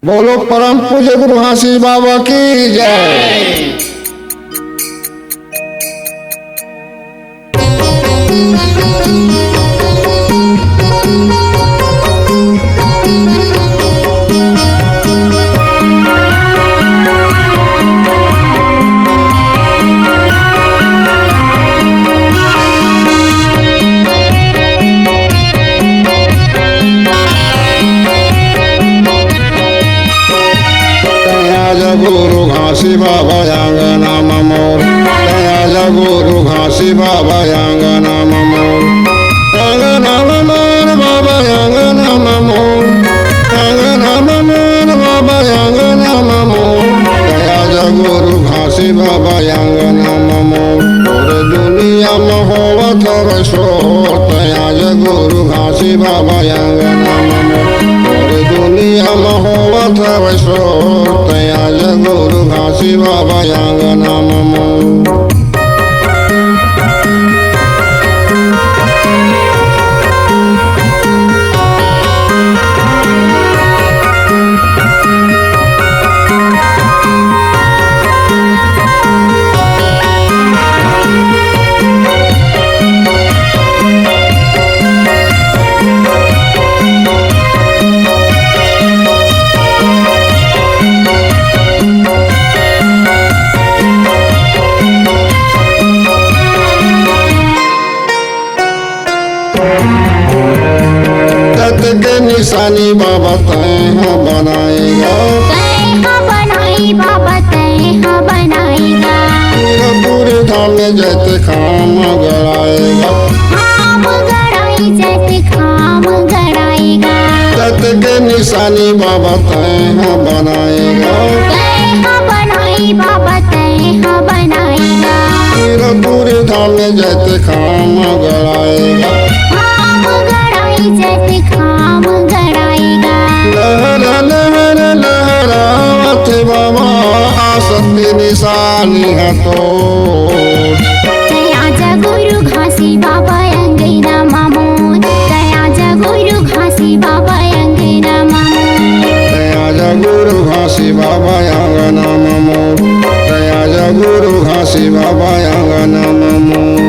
बोलो परम पूज्य गुरु हांसी बाबा की जय। गुरु घासी बाबा यांगना ममोर दया गुरु घासी बाबा यांगना ममोर यांगना ममोर बाबा यांगना ममोर यांगना ममोर बाबा यांगना ममोर दया गुरु घासी बाबा यांगना ममोर पूरे दुनिया में होवा थोड़ा शोर दया गुरु घासी बाबा यांगना ममोर पूरे दुनिया में होवा थोड़ा शोर गुरु घासी बाबा यांगना ममोर। के निशानी बाबा तैहा बनाएगा बाबा तैहा बनाएगा पूरे धाम में जैसे खाम गड़ाएगा खाम गड़ाई जैसे खाम गड़ाएगा तत के निशानी बाबा तैहा बनाएगा बाबा तैहा बनाएगा पूरे धाम में जैसे खाम गड़ाएगा खाम गड़ाई जैसे खाम गड़ाएगा लहरा लहरा लहरावत बाबा आसक्ति निशानी है तो दया गुरु घासी बाबा अंगना मामोन दया गुरु घासी बाबा अंगना मामोन दया गुरु घासी बाबा अंगना ममोर दया गुरु घासी बाबा अंगना ममोर।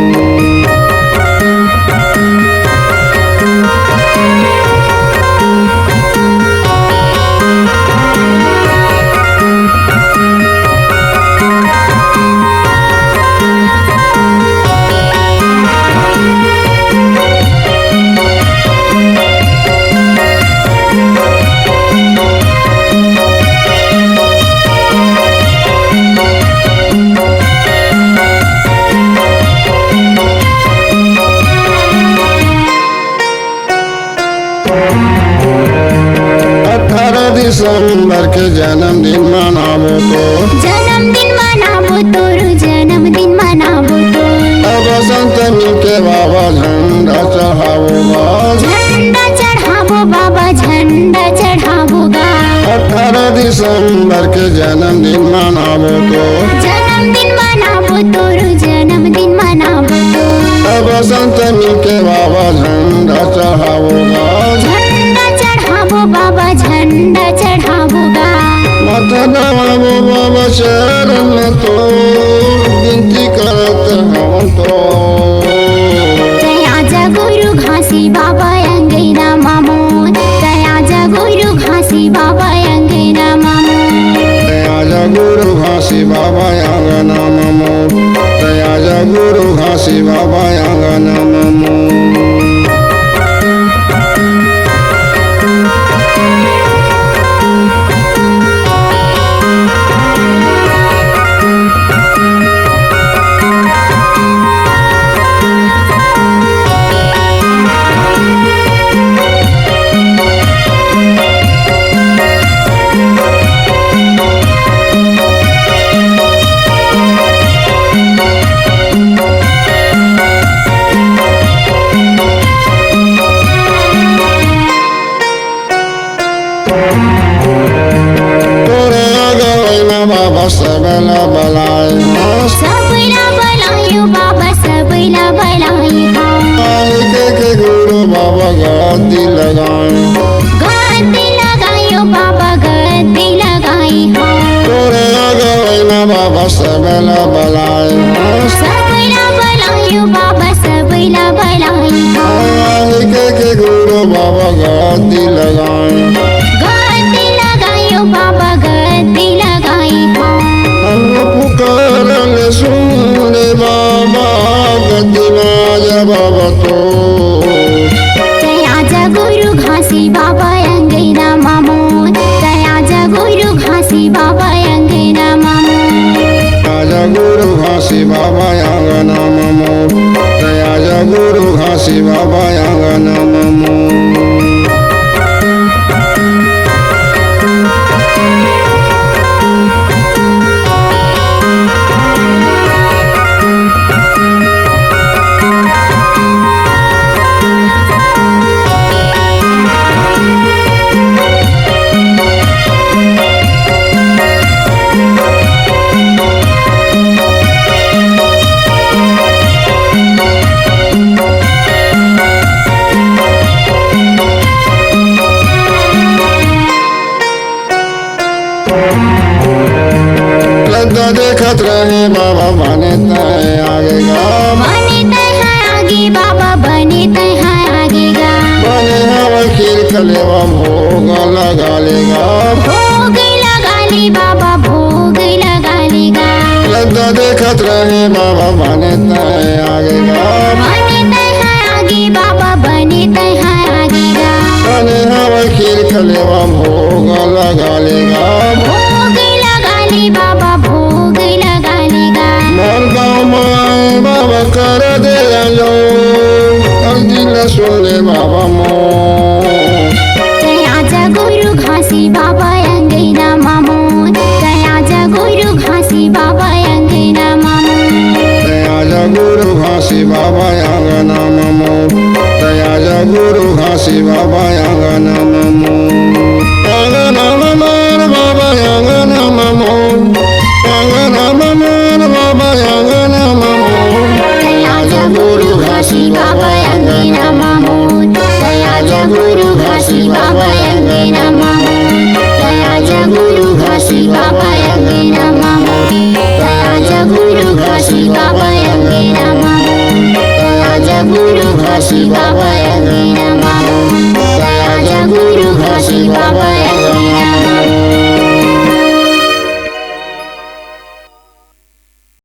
दिसंबर के जन्मदिन मनाबो तो जन्मदिन मनाबो तोर जन्मदिन मनाबो तो अब बसंतमी के बाबा झंडा चढ़ाबोगा झंडा चढ़ाबो बाबा झंडा चढ़ाबोगा 18 दिसंबर के जन्मदिन मनाबो तो जन्मदिन मनाबो तोर जन्मदिन मनाबो तो अब बसंतमी के बाबा झंडा चढ़ाबोगा झंडा चढ़ाबो बाबा झंडा चढ़ाबोगा मत नवाबो बाबा शरण में तो विनती करत हम तो दया गुरु घासी बाबा अंगना मामोन दया गुरु घासी बाबा अंगना मामोन दया गुरु घासी बाबा अंगना ममोर दया गुरु घासी बाबा अंगना ममोर। बाबा सबला बलाय सबला बलायो बाबा सबला बलायो के गुरु बाबा गद्दी लगाए गद्दी लगायो बाबा गद्दी लगाई हम पुकारल सुन बाबा गद्दी माजा बाबा तो तयाजा गुरु घासी बाबा अंगैना मामो तयाजा गुरु घासी बाबा अंगैना मामो आजा गुरु घासी बाबा आंगना ममो आजा गुरु घासी बाबा आंगना ममो देखत रहे बाबा बने तय आगेगा बने तय आगे बाबा बने तय आगेगा बने हवा खीर कलेवा भोग लगा लेगा भोग लगा ले बाबा भोग लगा लेगा लद्दा देखत रहे बाबा बने तय आगेगा बने तय आगे बाबा बने तय आगेगा बने हवा खीर कलेवा भोग लगा लेगा भोग लगा ले बाबा भोग लगा लेगा मोर गाँव में बाबा कर दे लो दिल सुन ले बाबा मोर तयाजा गुरु घासी बाबा अंगैना मामो तयाजा गुरु घासी बाबा अंगैना मामो तयाजा गुरु घासी बाबा आंगना ममो तयाजा गुरु घासी बाबा आंगना ममो आंगना ममोर बाबा आंगना ममो आंगना ममोर बाबा आंगना ममो तयाजा गुरु घासी बाबा अंगैना मामो तयाजा गुरु घासी बाबा अंगैना मामो तयाजा गुरु घासी बाबा अंगैना मामो तयाजा गुरु घासी बाबा अंगैना मामो तयाजा गुरु घासी बाबा